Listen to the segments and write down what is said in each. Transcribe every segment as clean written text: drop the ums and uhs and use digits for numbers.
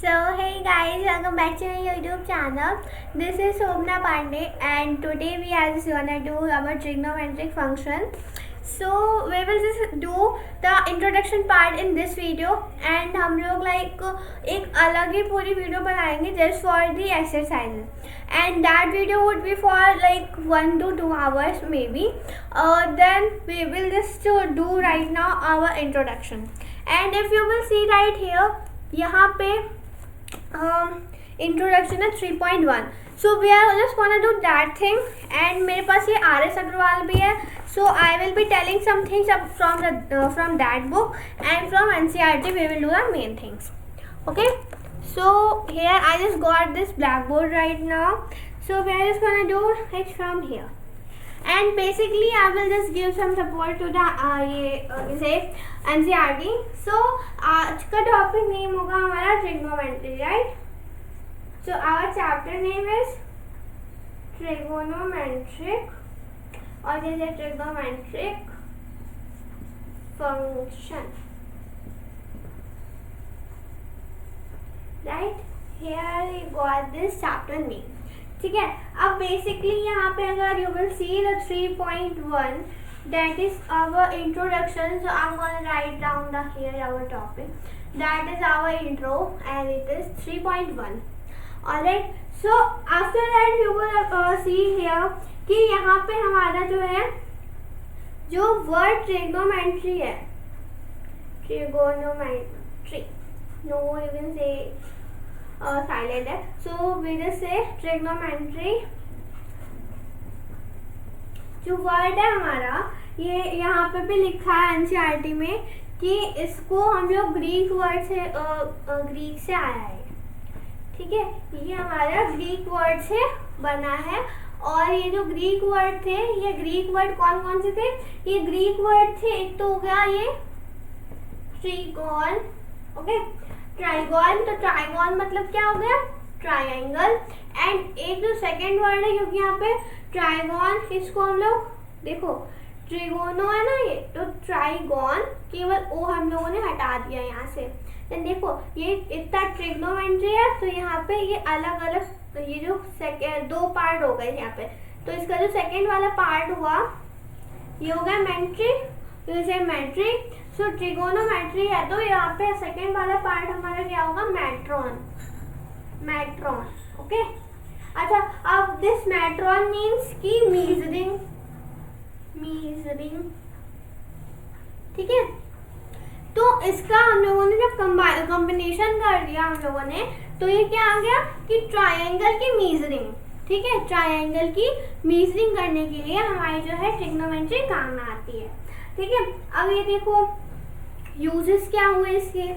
So hey guys, welcome back to my YouTube channel. This is Shobna Pandey and today we are just gonna do our trigonometric function. So we will just do the introduction part in this video and हम लोग like एक अलग ही पूरी video बनाएंगे just for the exercises and that video would be for like 1 to 2 hours maybe. Then we will just do right now our introduction and if you will see right here यहाँ पे introduction है 3.1. So we are just gonna do that thing and मेरे पास ये RS Agarwal भी है. So I will be telling some things from that book and फ्रॉम NCERT we will do the main things. Okay, so here I just got this blackboard right now. So we are just gonna do it from here and basically I will just give some support to the NCERT. So आज का topic name होगा हमारा trigonometry, right? So our chapter name is trigonometric और जैसे trigonometric function, right? Here we got this chapter name. ठीक है, अब basically यहाँ पे अगर you will see the 3.1 that is our introduction. So I am gonna write down the here our topic that is our intro and it is 3.1. Alright, so after that you will see here कि यहाँ पे हमारा जो है जो word trigonometry है, trigonometry, no you can say silent है. So we just say trigonometry. जो वर्ड है हमारा ये यहाँ पे भी लिखा है NCERT में कि इसको हम लोग ग्रीक वर्ड से ग्रीक से आया है. ठीक है, ये हमारा ग्रीक वर्ड से बना है और ये जो ग्रीक वर्ड थे, ये ग्रीक वर्ड कौन कौन से थे? ये ग्रीक वर्ड थे, एक तो हो गया ये ट्रिगोन, ओके, ट्राइगोन. तो ट्राइगोन मतलब क्या हो गया? ट्रायंगल. एंड एक जो सेकेंड वर्ड है क्योंकि यहाँ पे ट्राइगोन, इसको हम लोग देखो ट्रिगोनो है ना ये, तो ट्राइगोन केवल ओ हम लोगों ने हटा दिया यहाँ से. देन देखो ये इतना ट्रिग्नोमेट्री है तो यहाँ पे ये अलग अलग ये जो दो पार्ट हो गए यहाँ पे. तो इसका जो सेकेंड वाला पार्ट हुआ ये हो गया मेट्री, तो मेट्रिक. सो ट्रिगोनोमेट्री है तो यहाँ पे सेकेंड वाला पार्ट हमारा क्या होगा? मैट्रॉन. Matron, okay. अच्छा, अब दिस मैट्रॉन मीन्स की मीजरिंग, मीजरिंग, ठीक है. तो इसका हम लोगों ने जब कॉम्बिनेशन कर दिया हम लोगों ने तो ये क्या आ गया कि ट्रायंगल की मीजरिंग. ठीक है, ट्रायंगल की मीजरिंग करने के लिए हमारी जो है ट्रिग्नोमेट्री काम में आती है. ठीक है, अब ये देखो यूजेस क्या हुए इसके.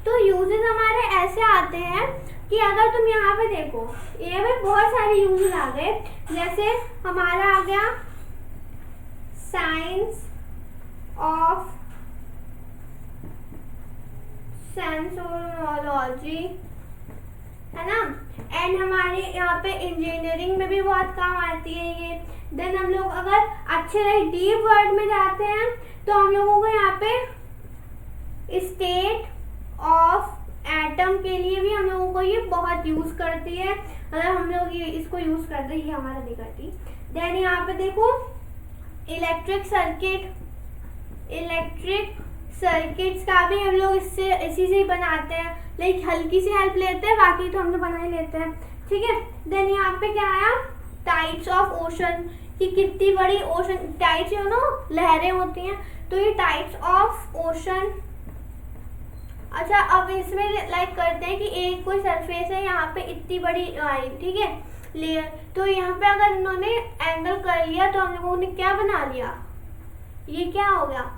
तो यूजेस हमारे ऐसे आते हैं कि अगर तुम यहाँ पे देखो ये में बहुत सारे यूजेस आ गए. जैसे हमारा आ गया साइंस ऑफ सेंसोलॉजी, है ना. एंड हमारे यहाँ पे इंजीनियरिंग में भी बहुत काम आती है ये. देन हम लोग अगर अच्छे डीप वर्ड में जाते हैं तो हम लोगों को यहाँ पे स्टेट ऑफ एटम के लिए भी हम लोगों को ये बहुत यूज करती है. मतलब हम लोग ये इसको यूज करते हैं, ये हमारा नहीं करती. देन यहाँ पे देखो इलेक्ट्रिक सर्किट, इलेक्ट्रिक सर्किट्स का भी हम लोग इससे इसी से ही बनाते हैं. लाइक हल्की सी हेल्प लेते हैं, बाकी तो हम लोग बना ही लेते हैं. ठीक है, देन यहाँ पे क्या आया? टाइप्स ऑफ ओशन, कि कितनी बड़ी ओशन टाइप्स यू नो लहरें होती हैं, तो ये टाइप्स ऑफ ओशन. अच्छा, अब इसमें लाइक करते हैं कि एक कोई सरफेस है यहाँ पे इतनी बड़ी आई, ठीक है, लेयर. तो यहाँ पे अगर इन्होंने एंगल कर लिया तो हम लोगों ने क्या बना लिया? ये क्या हो गया?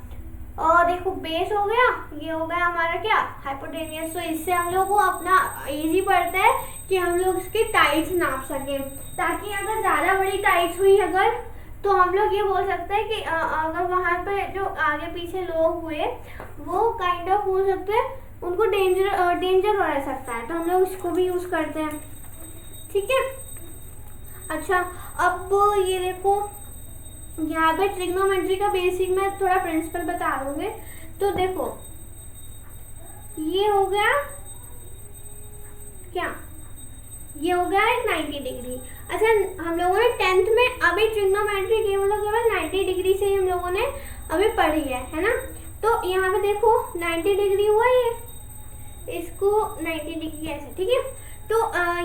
और देखो बेस हो गया, ये हो गया हमारा क्या? हाइपोटेनियस. तो इससे हम लोग को अपना इजी पड़ता है कि हम लोग इसकी टाइट्स नाप सकें, ताकि अगर ज़्यादा बड़ी टाइट्स हुई अगर तो हम लोग ये बोल सकते हैं कि अगर वहाँ पे जो आगे पीछे लोग हुए वो काइंड ऑफ हो सकते हैं, उनको डेंजर हो सकता है, तो हम लोग इसको भी यूज़ करते हैं. ठीक है. अच्छा, अब ये देखो यहाँ पे ट्रिग्नोमेट्री का बेसिक मैं थोड़ा प्रिंसिपल बता दूंगी. तो देखो ये हो गया क्या ये हो गया है 90 डिग्री। अच्छा हम लोगों ने 10th में अभी ट्रिग्नोमेट्री केवल केवल 90 डिग्री से ही हम लोगों ने अभी पढ़ी है ना। तो यहाँ पे देखो 90 डिग्री हुआ ये, इसको 90 डिग्री ऐसे, ठीक है। तो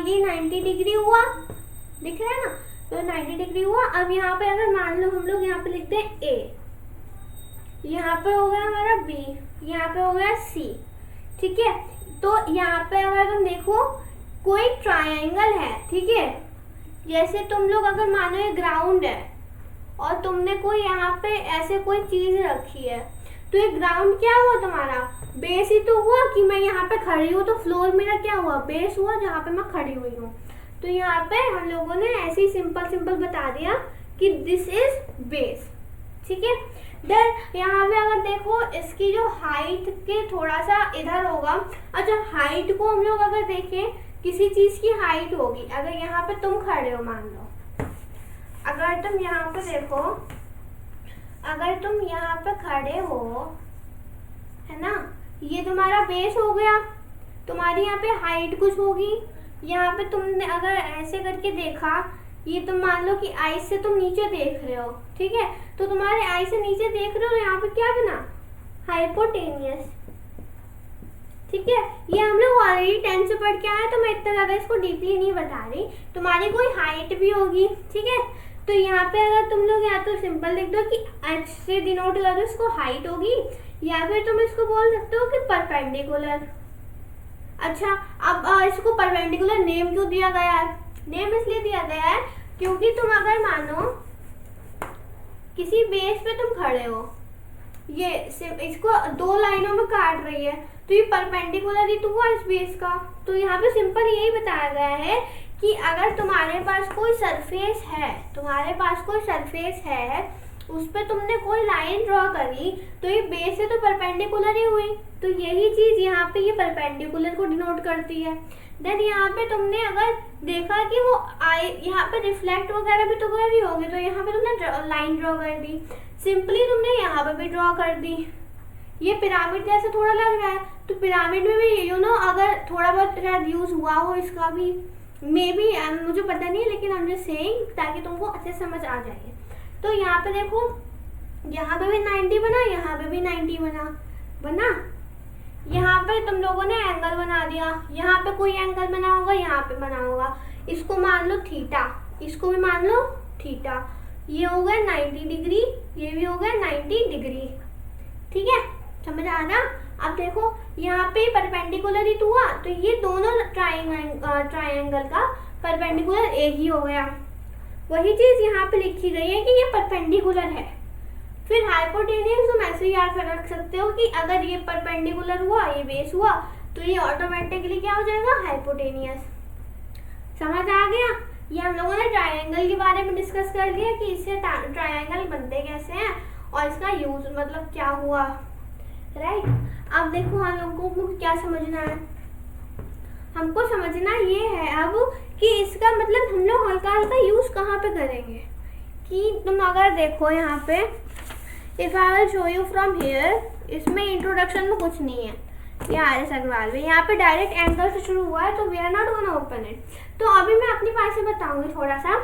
ये 90 डिग्री हुआ, दिख रहा है ना, तो 90 डिग्री हुआ। अब यहाँ पे अगर मान लो हम लोग यहाँ पे लिखते हैं ए, यहाँ पे हो गया हमारा बी, यहाँ पे हो गया सी, ठीक है। तो यहाँ पे अगर तुम देखो कोई ट्रायंगल है, ठीक है, जैसे तुम लोग अगर मानो ये ग्राउंड है और तुमने कोई यहाँ पे ऐसे कोई चीज रखी है, तो ये ग्राउंड क्या हुआ तुम्हारा, बेस ही तो हुआ कि मैं यहाँ पे खड़ी हूँ, तो फ्लोर मेरा क्या हुआ, बेस हुआ जहाँ पे मैं खड़ी हुई हूँ। तो यहाँ पे हम लोगों ने ऐसे ही सिंपल बता दिया कि दिस इज बेस, ठीक है। देन यहाँ पे अगर देखो इसकी जो हाइट के थोड़ा सा इधर होगा। अच्छा हाइट को हम लोग अगर देखें, किसी चीज की हाइट होगी, अगर यहाँ पे तुम खड़े हो, मान लो अगर तुम यहाँ पे देखो, अगर तुम यहाँ पे खड़े हो, है ना, ये तुम्हारा बेस हो गया, तुम्हारी यहाँ पे हाइट कुछ होगी। यहाँ पे तुमने अगर ऐसे करके देखा, ये तुम मान लो कि आई से तुम नीचे देख रहे हो, ठीक है, तो तुम्हारे आई से नीचे देख रहे हो, यहाँ पे क्या बना, हाइपोटेनियस, ठीक है। ये हम लोग ऑलरेडी 10 से पढ़ के आए, तो मैं इतना ज्यादा इसको डीपली नहीं बता रही। तुम्हारी कोई हाइट भी होगी, ठीक है, तो यहाँ पे अगर तुम लोग या तो सिंपल लिख दो कि h से डिनोट कर दो, इसको हाइट होगी, या फिर तुम इसको बोल सकते हो कि परपेंडिकुलर। अच्छा अब इसको परपेंडिकुलर नेम क्यों दिया गया है, नेम इसलिए दिया गया है क्योंकि तुम अगर मानो किसी बेस पे तुम खड़े हो, ये इसको दो लाइनों में काट रही है, तो ये परपेंडिकुलर ही तो हुआ इस बेस का। तो यहाँ पे सिंपल यही बताया गया है कि अगर तुम्हारे पास कोई सरफेस है, तुम्हारे पास कोई सरफेस है, उस पर तुमने कोई लाइन ड्रॉ करी, तो ये बेस से तो परपेंडिकुलर ही हुई, तो यही चीज यहाँ पे ये परपेंडिकुलर को डिनोट करती है। देन यहाँ पे तुमने अगर देखा कि वो यहाँ पे रिफ्लेक्ट वगैरह भी तो कर रही होगी, तो यहाँ पे तुमने लाइन ड्रॉ कर दी, सिंपली तुमने यहाँ पे भी ड्रॉ कर दी। ये पिरामिड जैसा थोड़ा लग रहा है, तो पिरामिड में भी यू नो अगर थोड़ा बहुत शायद यूज हुआ हो इसका भी, मे बी, मुझे पता नहीं है, लेकिन हम जस्ट सेइंग ताकि तुमको अच्छे समझ आ जाए। तो यहाँ पे देखो, यहाँ पे भी 90 बना, यहाँ पे भी 90 बना, यहाँ पे तुम लोगों ने एंगल बना दिया, यहाँ पे कोई एंगल बना होगा, यहाँ पे बना होगा, इसको मान लो थीटा, इसको भी मान लो थीटा, ये हो गया 90 डिग्री, ये भी हो गया 90 डिग्री, ठीक है, समझ आ रहा। अब देखो यहाँ पे परपेंडिकुलर ही तो हुआ, तो ये दोनों ट्राइंगल का परपेंडिकुलर एक ही हो गया। वही चीज यहाँ पे लिखी गई है कि ये परपेंडिकुलर है। फिर हाइपोटेनियस तुम ऐसे याद रख सकते हो कि अगर ये परपेंडिकुलर हुआ, ये बेस हुआ, तो ये ऑटोमेटिकली क्या हो जाएगा, हाइपोटेनियस। समझ आ गया। ये हम लोगों ने ट्रायंगल के बारे में डिस्कस कर लिया कि इससे ट्रायंगल बनते कैसे हैं और इसका यूज मतलब क्या हुआ, राइट। अब देखो हम लोगों को क्या समझना है, हमको समझना ये है अब कि इसका मतलब हम लोग हल्का हल्का यूज कहाँ पे करेंगे। कि तुम अगर देखो यहाँ पे, if I will show you from here, इसमें इंट्रोडक्शन में कुछ नहीं है, ये RS अग्रवाल में, यहाँ पे डायरेक्ट एंगल से शुरू हुआ है, तो we are not gonna open it. तो अभी मैं अपनी पास से बताऊंगी थोड़ा सा,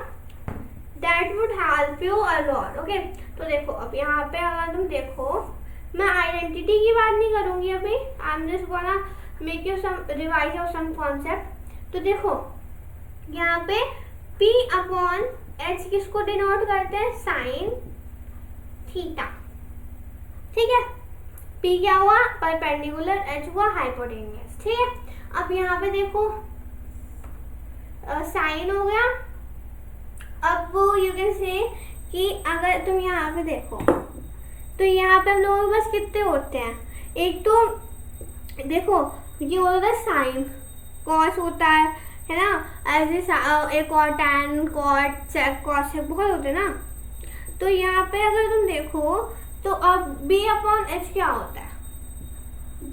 that would help you a lot, okay. तो देखो अब यहाँ पे अगर तुम देखो, मैं आइडेंटिटी की बात नहीं करूंगी अभी, I am just gonna make you some revise of some concept. तो देखो यहाँ पे P/H किसको डिनोट करते हैं, साइन थीटा, ठीक है। P क्या हुआ, परपेंडिकुलर, H हुआ हाइपोटेनियस, ठीक है। अब यहाँ पे देखो साइन हो गया। अब यू कैन से कि अगर तुम यहाँ पे देखो, तो यहाँ पे हम लोगों के पास कितने होते हैं, एक तो देखो ये होता है साइन, कॉस होता है ना, ऐसे एक और टैन, कॉट, सेक, कॉसेक बहुत होते हैं ना। तो यहाँ पे अगर तुम देखो तो अब B/H क्या होता है,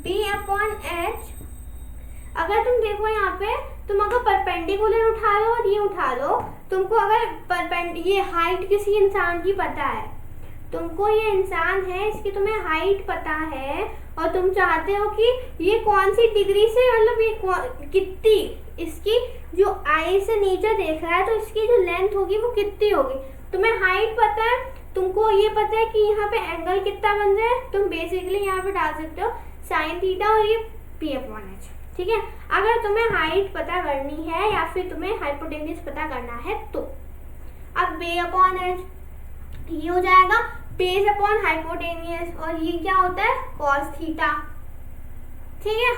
B/H अगर तुम देखो यहाँ पे, तुम अगर परपेंडिकुलर उठा लो और ये उठा लो, तुमको अगर ये हाइट किसी इंसान की पता है, तुमको ये इंसान है, इसकी तुम्हें हाइट पता है और तुम चाहते हो कि ये कौन सी डिग्री से, मतलब ये कितनी, इसकी जो आई से नीचे देख रहा है तो इसकी जो लेंथ होगी वो कितनी होगी। तुम्हें हाइट पता है, तुमको ये पता है कि यहाँ पे एंगल कितना बन रहा है, तुम बेसिकली यहाँ पे डाल सकते हो साइन थीटा और ये p/h। ठीक है, अगर तुम्हें हाइट पता करनी है या फिर तुम्हें हाइपोटेन्यूज पता करना है तो अब b/h ये हो जाएगा बेस अपॉन हाइपोटेन्यूज, और ये क्या होता है cos थीटा। ठीक है,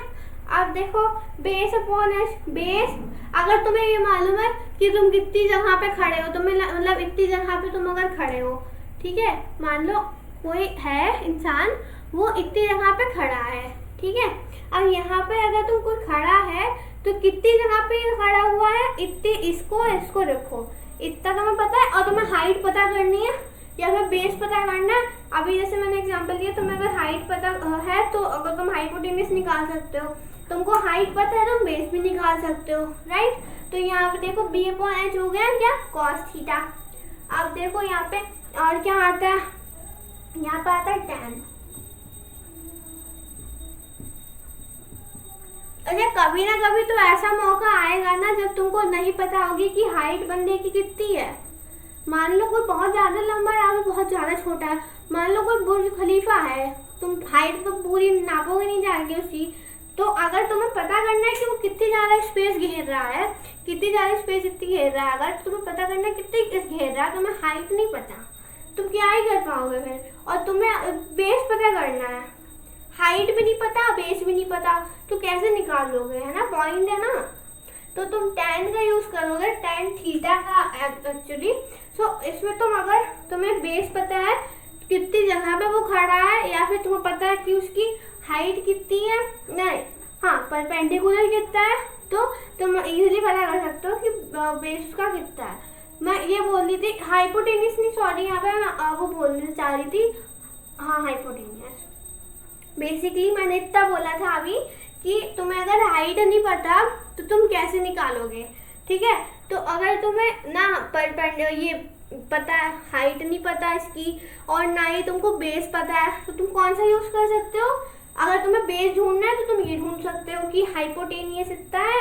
अब देखो बेस अपॉन एच, बेस अगर तुम्हें ये मालूम है कि तुम कितनी जगह पे खड़े हो, तुम्हें मतलब इतनी जगह पे तुम अगर खड़े हो, ठीक है, मान लो कोई है इंसान वो इतनी जगह पे खड़ा है, ठीक है, अब यहाँ पे अगर तुम कोई खड़ा है तो कितनी जगह पे ये खड़ा हुआ है, इतनी, इसको रखो, इतना तुम्हें पता है, और तुम्हें हाइट पता करनी है या फिर बेस पता करना है। अभी जैसे मैंने एग्जांपल दिया, तुम्हें अगर हाइट पता है तो अगर तुम हाइपोटेन्यूज निकाल सकते हो, तुमको हाइट पता है तुम बेस भी निकाल सकते हो, राइट। तो यहाँ पे देखो b/h हो गया क्या cos थीटा। अब देखो यहाँ पे और क्या आता है, यहाँ पे आता है tan। अच्छा, कभी ना कभी तो ऐसा मौका आएगा ना जब तुमको नहीं पता होगी कि हाइट बंदे की कितनी है। मान लो कोई बहुत ज्यादा लंबा है या बहुत ज्यादा छोटा है, मान लो कोई बुर्ज खलीफा है, तुम हाइट तो पूरी नापोगे नहीं जाएगी उसकी, तो अगर तुम्हें पता करना है कि वो कितनी ज्यादा स्पेस घेर रहा है, कितनी ज्यादा स्पेस इतनी घेर रहा है, अगर तुम्हें पता करना है कितनी घेर रहा है, तुम्हें हाइट नहीं पता, तुम क्या ही कर पाओगे फिर। और तुम्हें बेस पता करना है, हाइट भी नहीं पता बेस भी नहीं पता, तो कैसे निकाल लोगे, है ना, पॉइंट है ना। तो तुम tan का यूज करोगे, tan थीटा का एक्चुअली। सो इसमें तुम अगर तुम्हें बेस पता है कितनी जगह पे वो खड़ा है, या फिर तुम्हें पता है कि उसकी हाइट कितनी है, नहीं, हाँ, परपेंडिकुलर कितना है, तो तुम इजीली पता कर सकते हो कि बेस उसका कितना है। मैं ये बोल रही थी हाइपोटेन्यूज नहीं, सॉरी, यहाँ पे मैं वो बोलने चाह रही थी, हाँ हाइपोटेन्यूज। बेसिकली मैंने इतना बोला था अभी कि तुम्हें अगर हाइट नहीं पता तो तुम कैसे निकालोगे। ठीक है, तो अगर तुम्हें ना ये पता है, हाइट नहीं पता इसकी, और ना ही तुमको बेस पता है, तो तुम कौन सा यूज कर सकते हो। अगर तुम्हें बेस ढूंढना है तो तुम ये ढूंढ सकते हो कि हाइपोटेनियस इतना है,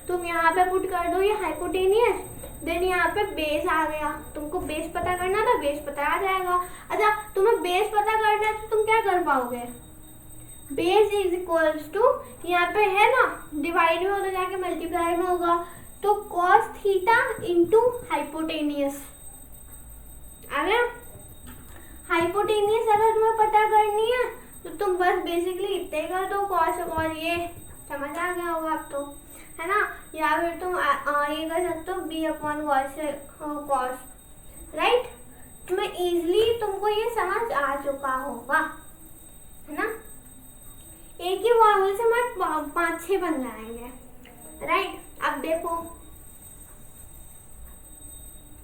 तुम यहाँ पे पुट कर दो ये हाइपोटेनियस, देन यहाँ पे बेस आ गया, तुमको बेस पता करना था, बेस पता आ जाएगा। अच्छा, तुम्हें बेस पता करना है तो तुम क्या कर पाओगे, बेस इज इक्वल्स टू, यहाँ पे है ना डिवाइड में होता जाके मल्टीप्लाई में होगा, तो cos थीटा इंटू हाइपोटेनियस आ गया। हाइपोटेनियस अगर तुम्हें पता करनी है तो तुम बस बेसिकली इतने कर दो cos, और ये समझ आ गया होगा अब तो, है ना। या फिर तुम ये कर सकते हो b/cos, राइट। तुम्हें इजीली तुमको ये समझ आ चुका होगा, है ना। एक ही फॉर्मूले से हमारे 5-6 बन जाएंगे, राइट। अब देखो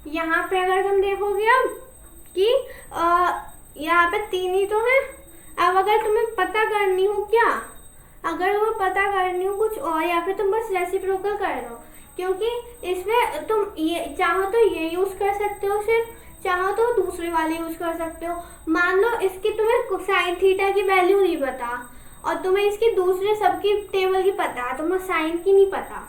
यहाँ पे अगर तुम देखोगे अब कि यहाँ पे 3 ही तो है। अब अगर तुम्हें पता करनी हो क्या, अगर तुम्हें पता करनी हो कुछ और, या फिर तुम बस रेसिप्रोकल कर दो, क्योंकि इसमें तुम ये चाहो तो ये यूज कर सकते हो, सिर्फ चाहो तो दूसरे वाले यूज कर सकते हो। मान लो इसकी तुम्हें साइन थीटा की वैल्यू नहीं पता, और तुम्हें इसकी दूसरे सबकी टेबल की पता, तुम्हें साइन की नहीं पता,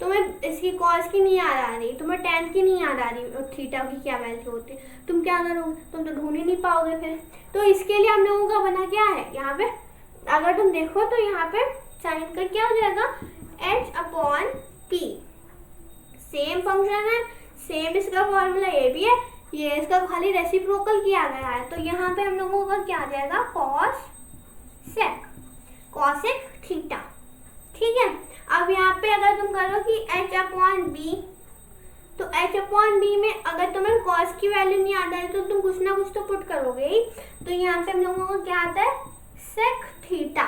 तुम्हें इसकी कॉस की नहीं याद आ रही, तुम्हें टेन की नहीं याद आ रही, और थीटा की क्या वैल्यू होती है, तुम क्या करोगे, तुम तो ढूंढ ही नहीं पाओगे फिर। तो इसके लिए हम लोगों का बना क्या है, यहाँ पे अगर तुम देखो तो यहाँ पे साइन का क्या हो जाएगा, h/p, सेम फंक्शन है, सेम इसका फॉर्मूला ये भी है, ये इसका खाली रेसिप्रोकल किया गया है, तो यहाँ पे हम लोगों का क्या आ जाएगा, कॉसेक थीटा। ठीक है, अब यहाँ पे अगर तुम करो कि h/b, तो h/b में अगर तुम्हें cos की वैल्यू नहीं आता है तो तुम कुछ ना कुछ तो पुट करोगे ही, तो यहाँ पे हम लोगों को क्या आता है, sec थीटा।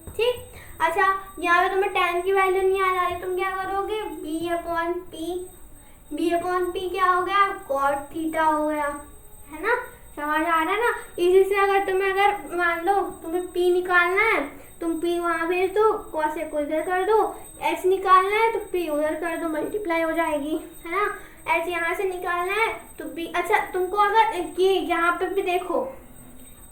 ठीक, अच्छा, यहाँ पे तुम्हें tan की वैल्यू नहीं आ रही, तुम क्या करोगे, b/p क्या हो गया, cot थीटा हो गया, है ना, समझ आ रहा है ना। इसी से अगर मान लो तुम्हें p निकालना है, तुम p वहां भेज दो, cos को इधर कर दो, h निकालना है तो p उधर कर दो, मल्टीप्लाई हो जाएगी, है ना। h यहाँ से निकालना है तो p, अच्छा तुमको अगर ये यहाँ पे भी देखो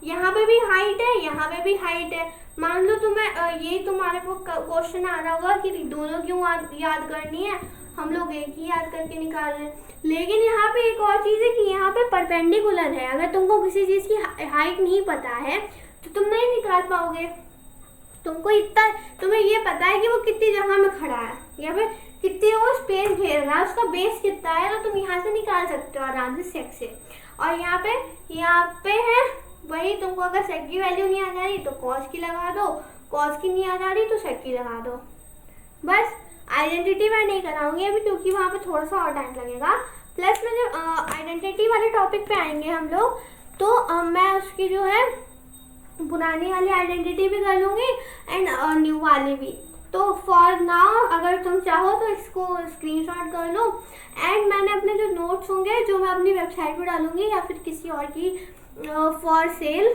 यहाँ पे भी हाइट है, यहाँ पे भी हाइट है। मान लो तुम्हें ये तुम्हारे को क्वेश्चन आ रहा होगा कि दोनों क्यों याद करनी है, हम लोग एक ही याद करके निकाल रहे हैं। लेकिन यहाँ पे एक और चीज़ है कि यहाँ पे परपेंडिकुलर है। अगर तुमको किसी चीज़ की हाइट नहीं पता है तो तुम नहीं निकाल पाओगे। तुमको इतना, तुम्हें ये पता है कि वो कितनी जगह में खड़ा है या फिर कितनी वो स्पेस घेर रहा है, उसका बेस कितना है, तो तुम यहाँ से निकाल सकते हो आराम से सेक से। और यहाँ पे है वही, तुमको अगर सेक की वैल्यू नहीं आ जा रही तो कॉस की लगा दो, कॉस की नहीं आ जा रही तो सेक की लगा दो। बस आइडेंटिटी मैं नहीं कराऊंगी अभी क्योंकि वहाँ पे थोड़ा सा और टाइम लगेगा। प्लस में जब आइडेंटिटी वाले टॉपिक पे आएंगे हम लोग तो मैं उसकी जो है पुरानी वाली आइडेंटिटी भी कर लूँगी एंड न्यू वाली भी। तो फॉर नाउ अगर तुम चाहो तो इसको स्क्रीनशॉट कर लो एंड मैंने अपने जो नोट्स होंगे जो मैं अपनी वेबसाइट पर डालूंगी या फिर किसी और की फॉर सेल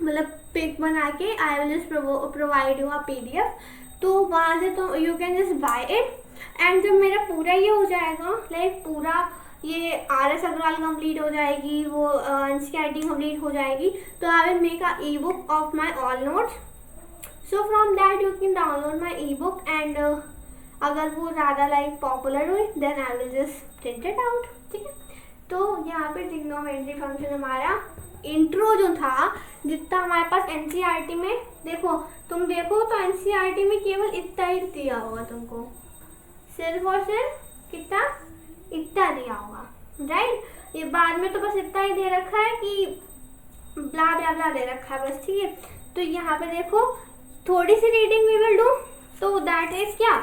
मतलब पिक बना के आई will just provide you a PDF। तो वहाँ से तो you can just by it and जब मेरा पूरा ये हो जाएगा लाइक पूरा ये RS अग्रवाल कंप्लीट हो जाएगी, वो NCERT कंप्लीट हो जाएगी, तो I will make a e-book of my all notes. So from that you can download my e-book and अगर वो ज़्यादा लाइक पॉपुलर हुई then I will just print it out. ठीक है, तो यहाँ पे ट्रिग्नोमेट्री फंक्शन हमारा इंट्रो जो था जितना हमारे पास NCERT में तुम देखो तो NCERT में केवल इतना ही दिया होगा तुमको, सिर्फ और सिर्फ कितना इतना दिया होगा, राइट। ये बाद में तो बस इतना ही दे रखा है कि ब्ला ब्ला ब्ला दे रखा है बस। ठीक है, तो यहाँ पे देखो थोड़ी सी रीडिंग वी विल डू। तो दैट इज क्या,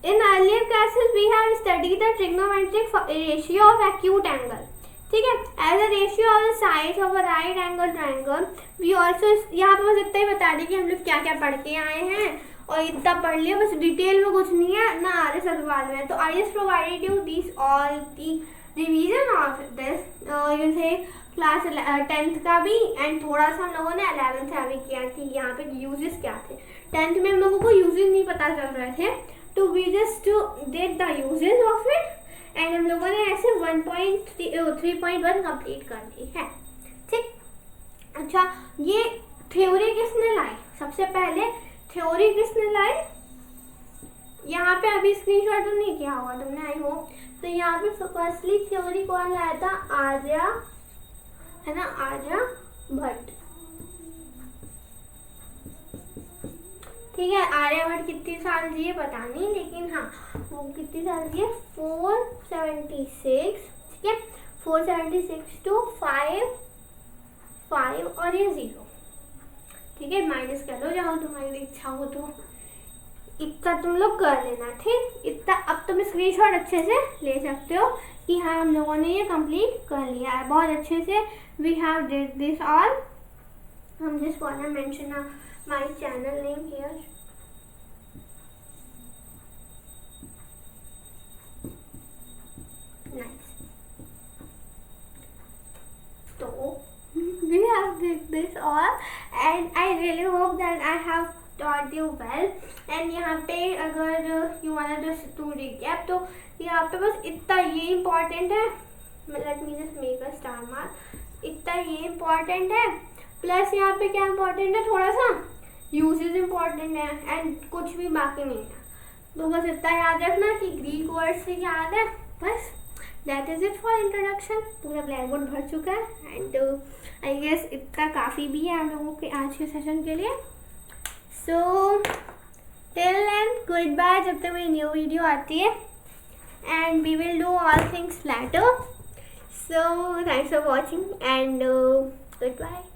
in earlier classes we have studied the trigonometric ratio of acute angle. ठीक है, as a ratio of the sides of a right angle triangle we also, यहाँ पे बस इतना ही बता दें कि हम लोग क्या क्या पढ़ के आए हैं और इतना पढ़ लिया बस, डिटेल में कुछ नहीं है ना RS अग्रवाल में। तो I just provided you this all the revision of this you से क्लास 10th का भी एंड थोड़ा सा हम लोगों ने 11th का भी किया कि यहाँ पे यूजेस क्या थे। 10th में हम लोगों को यूजेस नहीं पता चल रहे थे तो we just did the uses of it and हम लोगों ने ऐसे 3.1 कंप्लीट कर ली है। ठीक, अच्छा ये थ्योरी किसने लाई, सबसे पहले थ्योरी किसने लाई, यहाँ पे अभी स्क्रीनशॉट तो नहीं किया होगा तुमने आई हो। तो यहाँ पे फर्स्टली थ्योरी कौन लाया था, आर्या है ना, आर्या भट्ट। ठीक है, आर्यभट्ट कितने साल जिए पता नहीं, लेकिन हाँ वो कितने साल जिए 476। ठीक है, 476 to 5 और ये 0। ठीक है, माइनस कर लो जहाँ तुम्हारी इच्छा हो तो इतना तुम लोग कर लेना। ठीक, इतना अब तुम स्क्रीनशॉट अच्छे से ले सकते हो कि हाँ हम लोगों ने ये कंप्लीट कर लिया है बहुत अच्छे से। We have did this all. हम just want to mention my channel name here. Nice. So we have did this all and I really hope that I have taught you well. And यहाँ पे अगर you wanna just do recap तो यहाँ पे बस इतना ये important है, let me just make a star mark, इतना ये important है प्लस यहाँ पे क्या important है, थोड़ा सा यूजेस इम्पॉर्टेंट है एंड कुछ भी बाकी नहीं है। तो बस इतना याद रखना कि ग्रीक वर्ड से याद है बस। That is it for introduction. पूरा ब्लैक बोर्ड भर चुका है एंड आई गेस इतना काफ़ी भी है हम लोगों के आज के सेशन के लिए। So till then good bye, जब तक मेरी न्यू वीडियो आती है and we will do all things later. So thanks for watching and good bye.